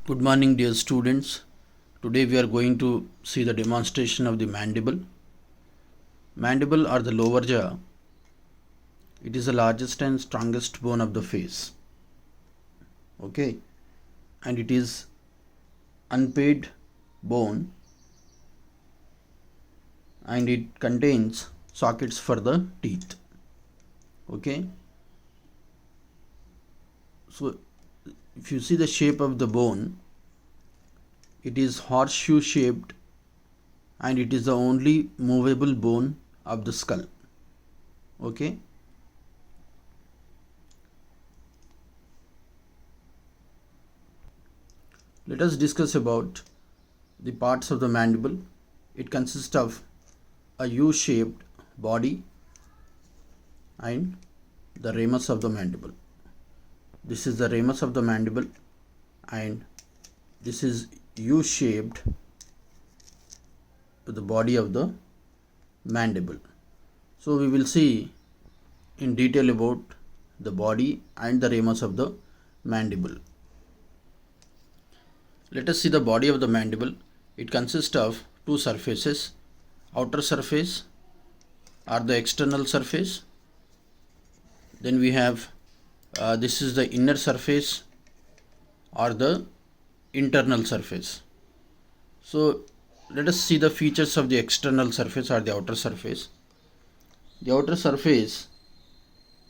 Good morning, dear students. Today we are going to see the demonstration of the mandible. Mandible or the lower jaw. It is the largest and strongest bone of the face. Okay, and it is unpaired bone, and it contains sockets for the teeth. Okay, so if you see the shape of the bone, it is horseshoe shaped, and it is the only movable bone of the skull. Okay, let us discuss about the parts of the mandible. It consists of a U-shaped body and the ramus of the mandible. This is the ramus of the mandible, and this is U-shaped the body of the mandible. So we will see in detail about the body and the ramus of the mandible. Let us see the body of the mandible. It consists of two surfaces, outer surface or the external surface. Then we have this is the inner surface or the internal surface. So let us see the features of the external surface or the outer surface. The outer surface,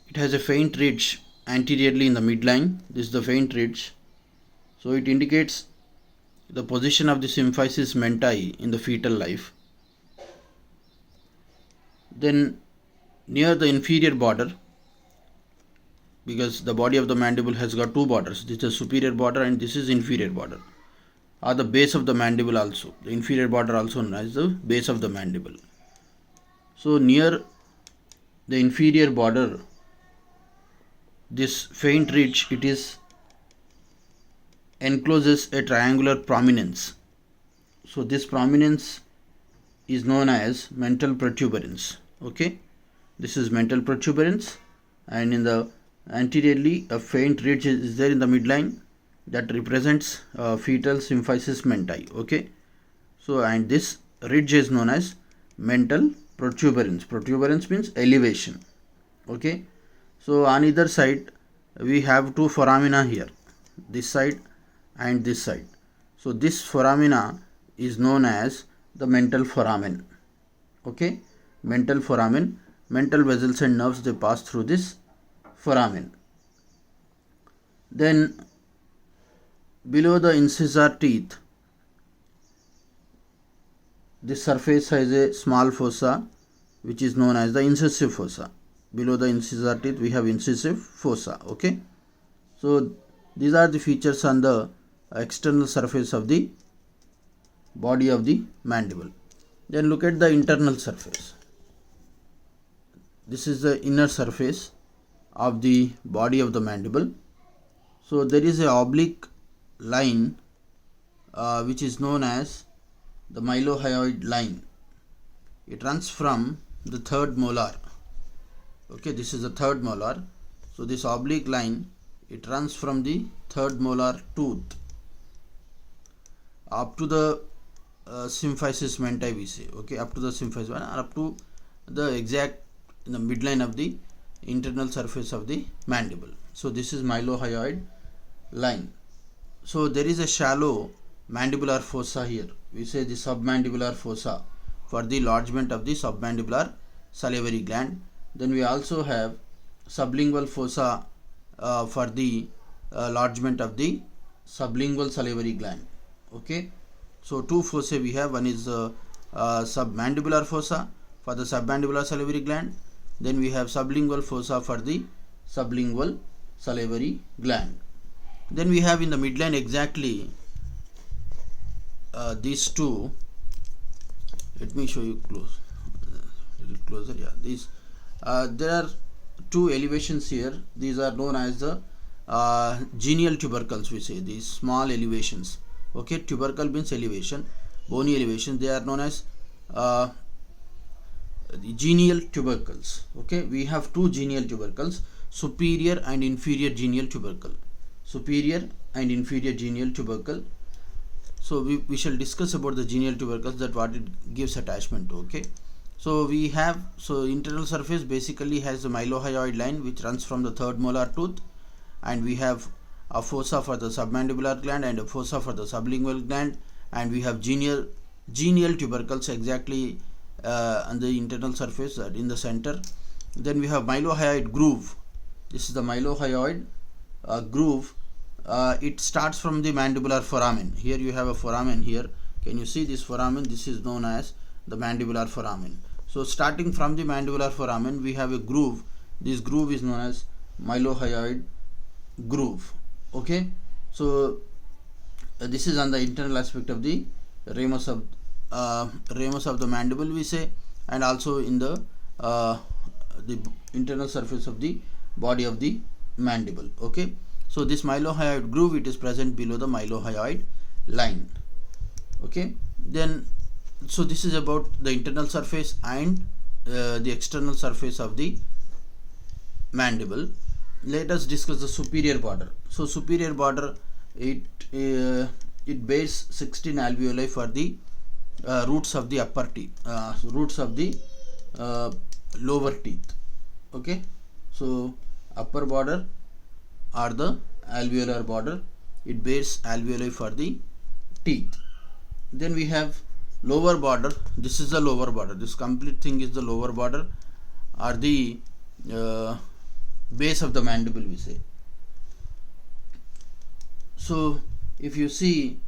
it has a faint ridge anteriorly in the midline. This is the faint ridge. So it indicates the position of the symphysis mentae in the fetal life. Then near the inferior border, because the body of the mandible has got two borders, this is superior border and this is inferior border, or the base of the mandible also, the inferior border also known as the base of the mandible. So near the inferior border, this faint ridge, it is encloses a triangular prominence. So this prominence is known as mental protuberance. Okay, this is mental protuberance, and in the anteriorly a faint ridge is there in the midline that represents fetal symphysis mentae. Okay, so and this ridge is known as mental protuberance. Protuberance means elevation. Okay, so on either side we have two foramina here, this side and this side. So this foramina is known as the mental foramen. Okay, mental foramen, mental vessels and nerves, they pass through this foramen. Then below the incisor teeth, this surface has a small fossa which is known as the incisive fossa. Below the incisor teeth we have incisive fossa. Okay, so these are the features on the external surface of the body of the mandible. Then look at the internal surface. This is the inner surface of the body of the mandible. So there is a oblique line which is known as the mylohyoid line. It runs from the third molar. Okay, this is the third molar. So this oblique line, it runs from the third molar tooth up to the symphysis mentae, we say. Okay, up to the symphysis or up to the exact in the midline of the internal surface of the mandible. So this is mylohyoid line. So there is a shallow mandibular fossa here. We say the submandibular fossa for the lodgement of the submandibular salivary gland. Then we also have sublingual fossa for the lodgement of the sublingual salivary gland. Okay, so two fossae we have. One is submandibular fossa for the submandibular salivary gland. Then we have sublingual fossa for the sublingual salivary gland. Then we have in the midline exactly these two. Let me show you close, a little closer. Yeah, these there are two elevations here. These are known as the genial tubercles. We say these small elevations. Okay, tubercle means elevation, bony elevation. They are known as the genial tubercles. Okay, we have two genial tubercles, superior and inferior genial tubercle. superior and inferior genial tubercle. So we shall discuss about the genial tubercles, that what it gives attachment to. Okay, so we have, so internal surface basically has a mylohyoid line which runs from the third molar tooth, and we have a fossa for the submandibular gland and a fossa for the sublingual gland, and we have genial tubercles exactly on the internal surface in the center. Then we have mylohyoid groove. This is the mylohyoid groove. It starts from the mandibular foramen. Here you have a foramen here. Can you see this foramen? This is known as the mandibular foramen. So starting from the mandibular foramen, we have a groove. This groove is known as mylohyoid groove. Okay, so this is on the internal aspect of the ramus of the mandible, we say, and also in the internal surface of the body of the mandible. Okay, so this mylohyoid groove, it is present below the mylohyoid line. Okay, then so this is about the internal surface and the external surface of the mandible. Let us discuss the superior border. So superior border, it bears 16 alveoli for the roots of the upper teeth, roots of the lower teeth. Okay, so upper border or the alveolar border, it bears alveoli for the teeth. Then we have lower border. This is the lower border. This complete thing is the lower border or the base of the mandible, we say. So if you see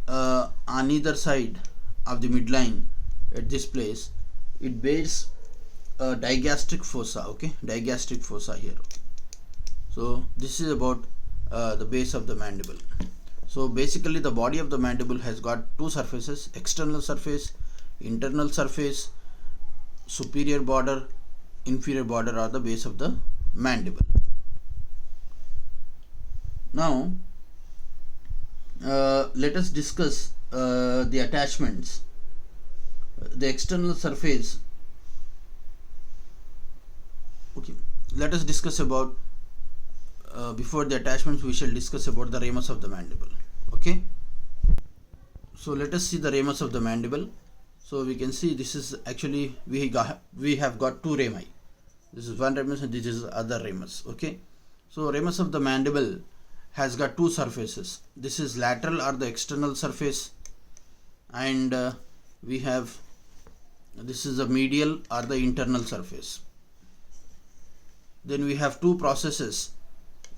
on either side of the midline at this place, it bears a digastric fossa. Okay, digastric fossa here. So this is about the base of the mandible. So basically the body of the mandible has got two surfaces: external surface, internal surface, superior border, inferior border, or the base of the mandible. Now let us discuss the attachments. The external surface. Okay, let us discuss about before the attachments, we shall discuss about the ramus of the mandible. Okay, so let us see the ramus of the mandible. So we can see this is actually we have got two rami. This is one ramus and this is other ramus. Okay, so ramus of the mandible has got two surfaces. This is lateral or the external surface, and we have this is the medial or the internal surface. Then we have two processes.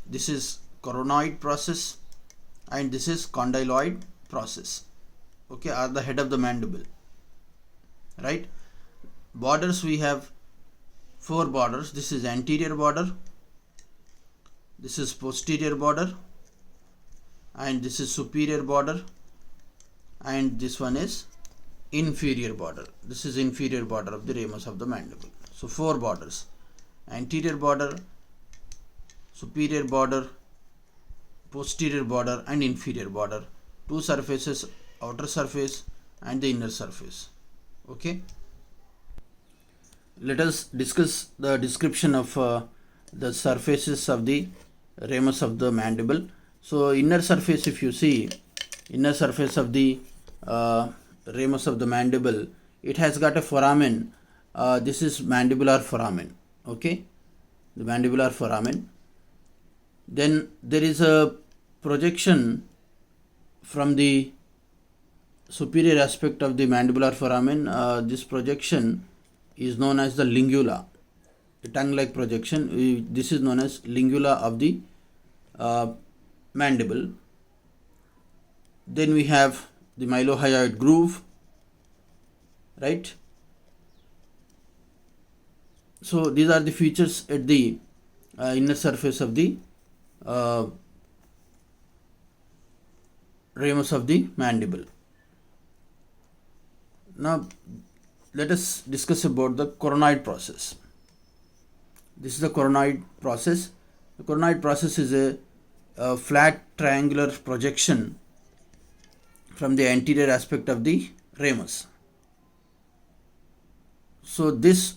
This is coronoid process and this is condyloid process. Okay, are the head of the mandible. Right? Borders, we have four borders. This is anterior border, this is posterior border, and this is superior border, and this one is inferior border. This is inferior border of the ramus of the mandible. So four borders: anterior border, superior border, posterior border, and inferior border. Two surfaces: outer surface and the inner surface. Okay, let us discuss the description of the surfaces of the ramus of the mandible. So inner surface, if you see, inner surface of the ramus of the mandible, it has got a foramen. This is mandibular foramen. Okay, the mandibular foramen. Then there is a projection from the superior aspect of the mandibular foramen. This projection is known as the lingula, the tongue-like projection. This is known as lingula of the mandible. Then we have the mylohyoid groove, right? So these are the features at the inner surface of the ramus of the mandible. Now let us discuss about the coronoid process. This is the coronoid process. The coronoid process is a flat triangular projection from the anterior aspect of the ramus. So this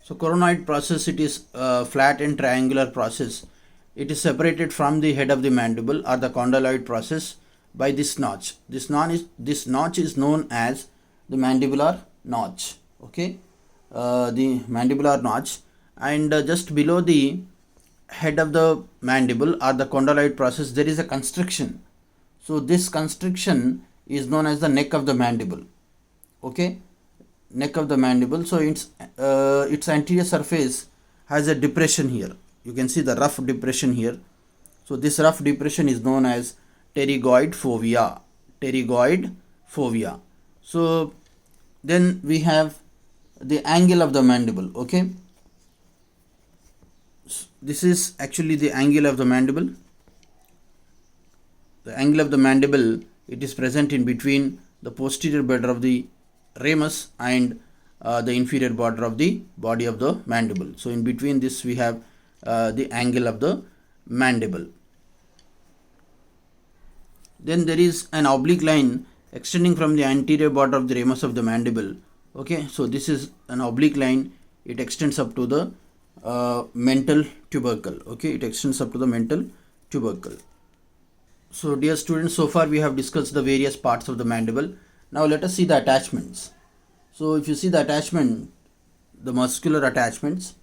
So coronoid process, it is a flat and triangular process. It is separated from the head of the mandible or the condyloid process by this notch. This notch is known as the mandibular notch. Okay, the mandibular notch, and just below the head of the mandible or the condyloid process there is a constriction. So this constriction is known as the neck of the mandible. Okay, neck of the mandible. So its anterior surface has a depression here. You can see the rough depression here. So this rough depression is known as pterygoid fovea. Pterygoid fovea. So then we have the angle of the mandible. Okay, this is actually the angle of the mandible. The angle of the mandible, it is present in between the posterior border of the ramus and the inferior border of the body of the mandible. So in between this we have the angle of the mandible. Then there is an oblique line extending from the anterior border of the ramus of the mandible. Okay, so this is an oblique line. It extends up to the mental tubercle. Okay, it extends up to the mental tubercle. So dear students, so far we have discussed the various parts of the mandible. Now let us see the attachments. So if you see the attachment, the muscular attachments,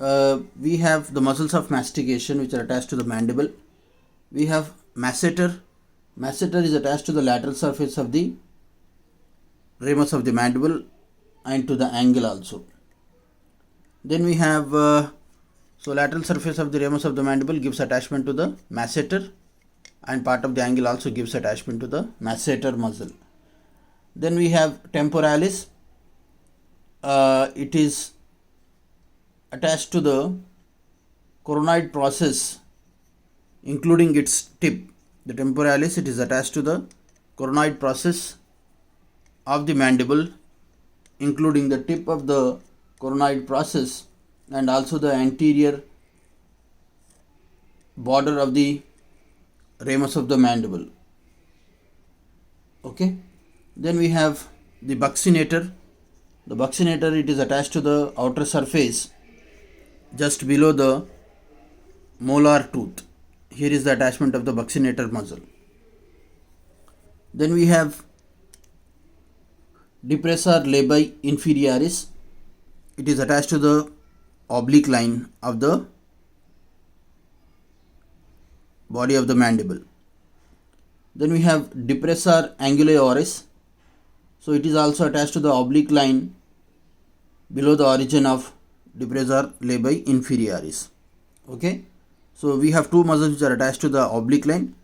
we have the muscles of mastication which are attached to the mandible. We have masseter. Masseter is attached to the lateral surface of the ramus of the mandible and to the angle also. Then we have so lateral surface of the ramus of the mandible gives attachment to the masseter, and part of the angle also gives attachment to the masseter muscle. Then we have temporalis. It is attached to the coronoid process including its tip. The temporalis, it is attached to the coronoid process of the mandible including the tip of the coronoid process and also the anterior border of the ramus of the mandible. Okay, then we have the buccinator. The buccinator, it is attached to the outer surface just below the molar tooth. Here is the attachment of the buccinator muscle. Then we have depressor labii inferioris. It is attached to the oblique line of the body of the mandible. Then we have depressor angulioris. So it is also attached to the oblique line below the origin of depressor labii inferioris. Okay, so we have two muscles which are attached to the oblique line,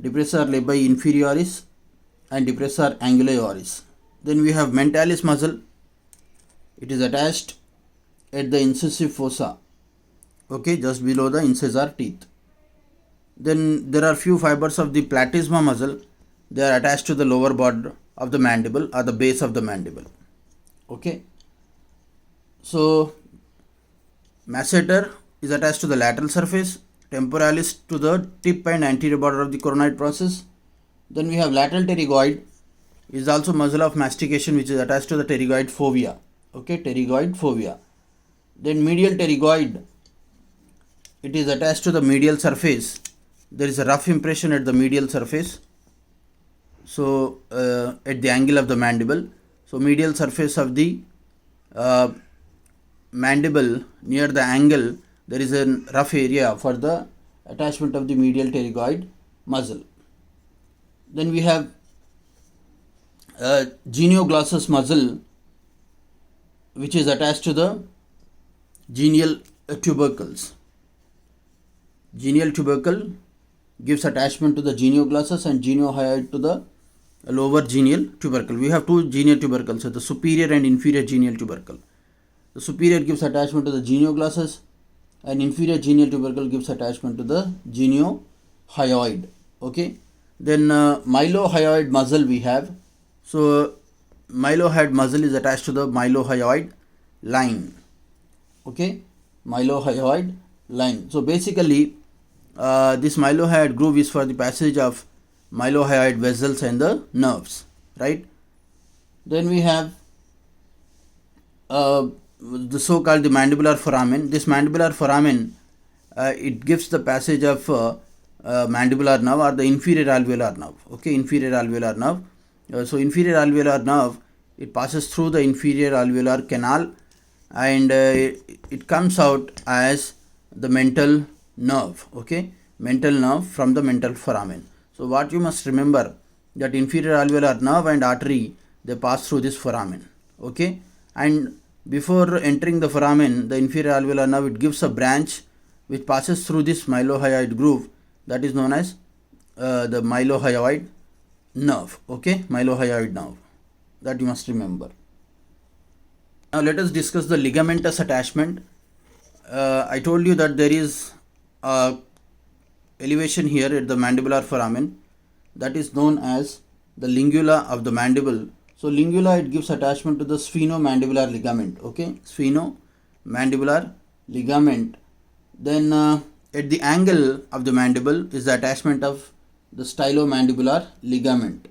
depressor labii inferioris and depressor angulioris. Then we have mentalis muscle. It is attached at the incisive fossa. Okay, just below the incisor teeth. Then there are few fibers of the platysma muscle. They are attached to the lower border of the mandible or the base of the mandible. Okay, so masseter is attached to the lateral surface, temporalis to the tip and anterior border of the coronoid process. Then we have lateral pterygoid, is also muscle of mastication which is attached to the pterygoid fovea. Okay, pterygoid fovea. Then medial pterygoid, it is attached to the medial surface. There is a rough impression at the medial surface. So at the angle of the mandible. So medial surface of the mandible near the angle, there is a rough area for the attachment of the medial pterygoid muscle. Then we have genioglossus muscle which is attached to the genial tubercles. Genial tubercle gives attachment to the genioglossus and geniohyoid to the lower genial tubercle. We have two genial tubercles, so the superior and inferior genial tubercle. The superior gives attachment to the genioglossus and inferior genial tubercle gives attachment to the geniohyoid. Okay, then mylohyoid muscle we have. So mylohyoid muscle is attached to the mylohyoid line. Okay, mylohyoid line. So basically this mylohyoid groove is for the passage of mylohyoid vessels and the nerves, right? Then we have the so-called the mandibular foramen. This mandibular foramen, it gives the passage of mandibular nerve or the inferior alveolar nerve. Okay, inferior alveolar nerve. So inferior alveolar nerve, it passes through the inferior alveolar canal, and it comes out as the mental nerve. Okay, mental nerve from the mental foramen. So what you must remember, that inferior alveolar nerve and artery, they pass through this foramen. Okay, and before entering the foramen, the inferior alveolar nerve, it gives a branch which passes through this mylohyoid groove, that is known as the mylohyoid nerve. Okay, mylohyoid nerve, that you must remember. Now let us discuss the ligamentous attachment. I told you that there is a elevation here at the mandibular foramen, that is known as the lingula of the mandible. So lingula, it gives attachment to the sphenomandibular ligament. Okay, sphenomandibular ligament. Then at the angle of the mandible is the attachment of the stylomandibular ligament.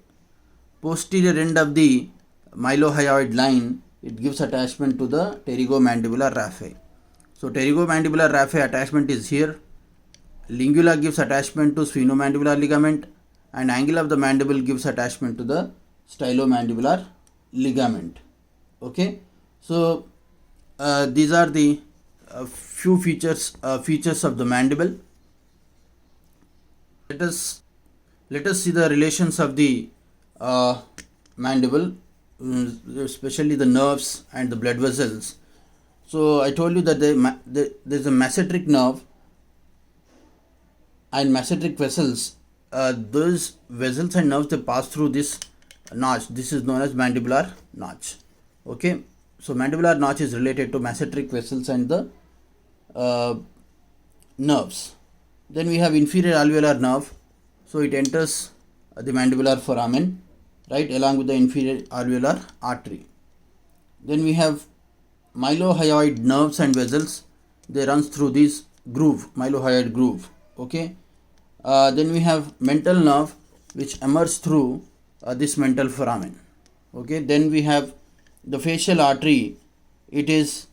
Posterior end of the mylohyoid line, it gives attachment to the pterygomandibular raphe. So pterygomandibular raphe attachment is here. Lingula gives attachment to sphenomandibular ligament, and angle of the mandible gives attachment to the stylomandibular ligament. Okay, so these are the few features of the mandible. Let us see the relations of the mandible, especially the nerves and the blood vessels. So I told you that there is a masseteric nerve and masseteric vessels. Those vessels and nerves, they pass through this notch. This is known as mandibular notch. Okay, so mandibular notch is related to masseteric vessels and the nerves. Then we have inferior alveolar nerve. So it enters the mandibular foramen, right, along with the inferior alveolar artery. Then we have mylohyoid nerves and vessels. They runs through this groove, mylohyoid groove. Okay. Then we have mental nerve, which emerges through this mental foramen. Okay. Then we have the facial artery. It is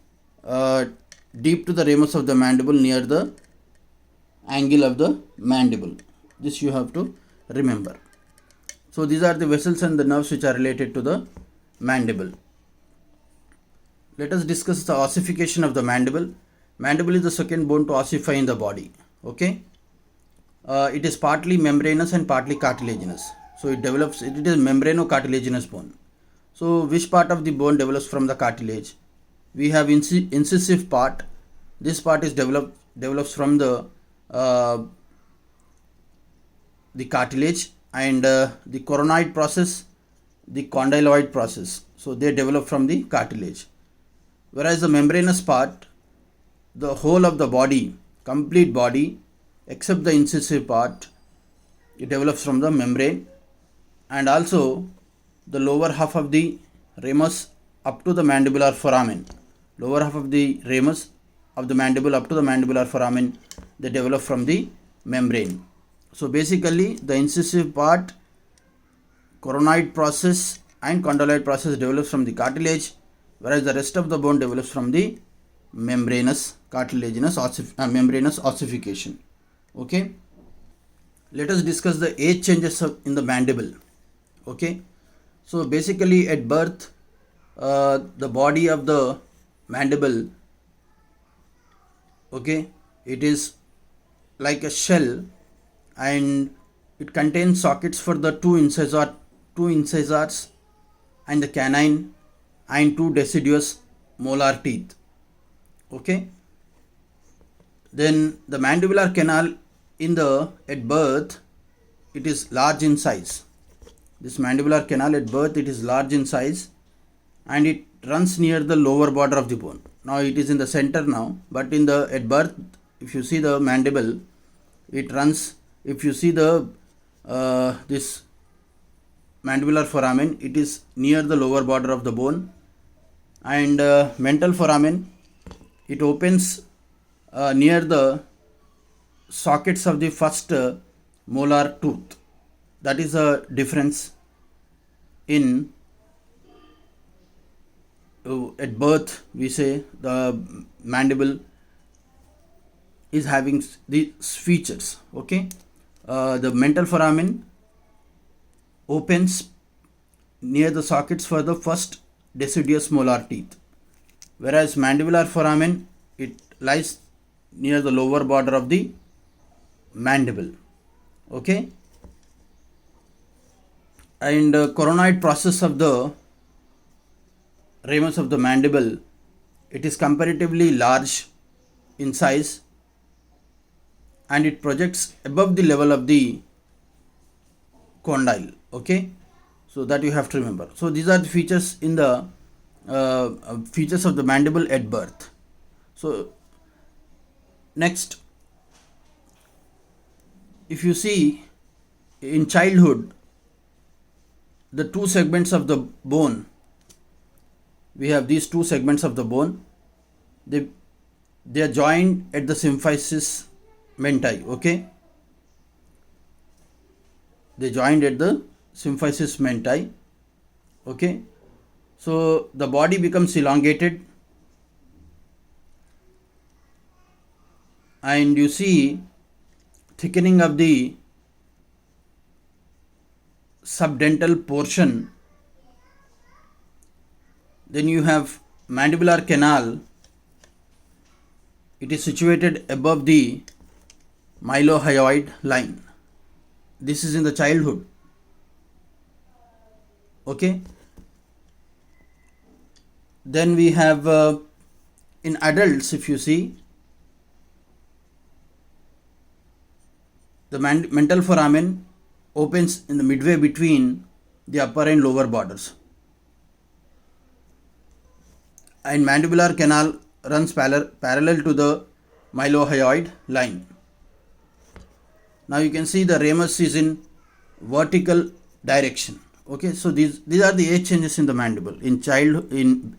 deep to the ramus of the mandible, near the angle of the mandible. This you have to remember. So these are the vessels and the nerves which are related to the mandible. Let us discuss the ossification of the mandible. Mandible is the second bone to ossify in the body. Okay. It is partly membranous and partly cartilaginous. So it is membrano-cartilaginous bone. So which part of the bone develops from the cartilage? We have incisive part. This part is develops from the cartilage, and the coronoid process, the condyloid process. So they develop from the cartilage. Whereas the membranous part, the whole of the body, complete body, except the incisive part, it develops from the membrane, and also the lower half of the ramus up to the mandibular foramen. Lower half of the ramus of the mandible up to the mandibular foramen, they develop from the membrane. So basically the incisive part, coronoid process and condyloid process develops from the cartilage, whereas the rest of the bone develops from the membranous membranous ossification. Okay, let us discuss the age changes in the mandible. Okay, so basically at birth, the body of the mandible, okay, it is like a shell, and it contains sockets for the two incisors and the canine and two deciduous molar teeth. Okay, then the mandibular canal at birth, it is large in size. This mandibular canal at birth, it is large in size, and it runs near the lower border of the bone. Now it is in the center now, but at birth, if you see the mandible, it runs. If you see the this mandibular foramen, it is near the lower border of the bone, and mental foramen, it opens near the sockets of the first molar tooth. That is a difference in at birth we say the mandible is having these features. Okay, the mental foramen opens near the sockets for the first deciduous molar teeth, whereas mandibular foramen, it lies near the lower border of the mandible. Okay, and coronoid process of the ramus of the mandible, it is comparatively large in size and it projects above the level of the condyle. Okay, so that you have to remember. So these are the features in the features of the mandible at birth. So next, if you see in childhood, the two segments of the bone, we have these two segments of the bone, they are joined at the symphysis menti. Okay, they joined at the symphysis menti. Okay, so the body becomes elongated and you see thickening of the subdental portion. Then you have mandibular canal, it is situated above the mylohyoid line. This is in the childhood. Okay, then we have in adults, if you see, the mental foramen opens in the midway between the upper and lower borders, and mandibular canal runs parallel to the mylohyoid line. Now you can see the ramus is in vertical direction. Okay, so these are the age changes in the mandible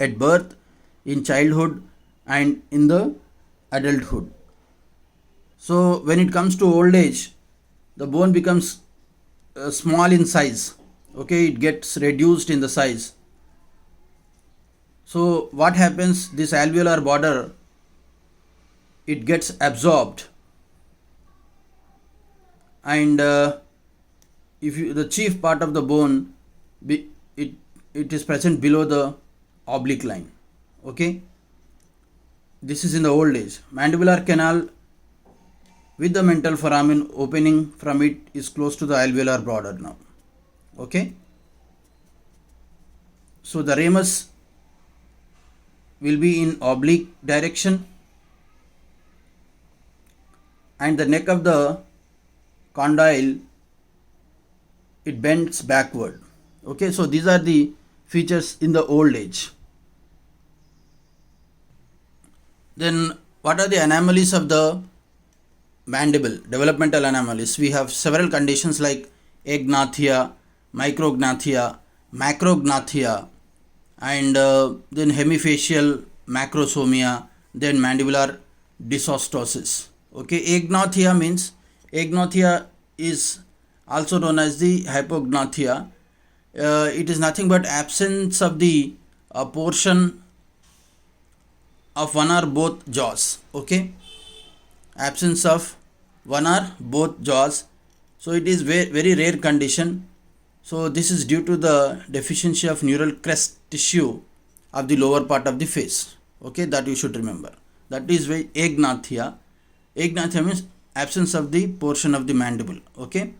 at birth, in childhood, and in the adulthood. So when it comes to old age, the bone becomes small in size. Okay, it gets reduced in the size. So what happens? This alveolar border, it gets absorbed, and the chief part of the bone, it is present below the oblique line. Okay, this is in the old age. Mandibular canal with the mental foramen opening from it is close to the alveolar border now. Okay, so the ramus will be in oblique direction and the neck of the condyle, it bends backward. Okay, so these are the features in the old age. Then what are the anomalies of the mandible, developmental anomalies? We have several conditions like agnathia, micrognathia, macrognathia, and then hemifacial macrosomia, then mandibular dysostosis. Okay, agnathia is also known as the hypognathia. It is nothing but absence of the portion of one or both jaws. Okay, absence of one or both jaws. So it is very rare condition. So this is due to the deficiency of neural crest tissue of the lower part of the face. Okay, that you should remember. That is why agnathia. Agnathia means absence of the portion of the mandible. Okay.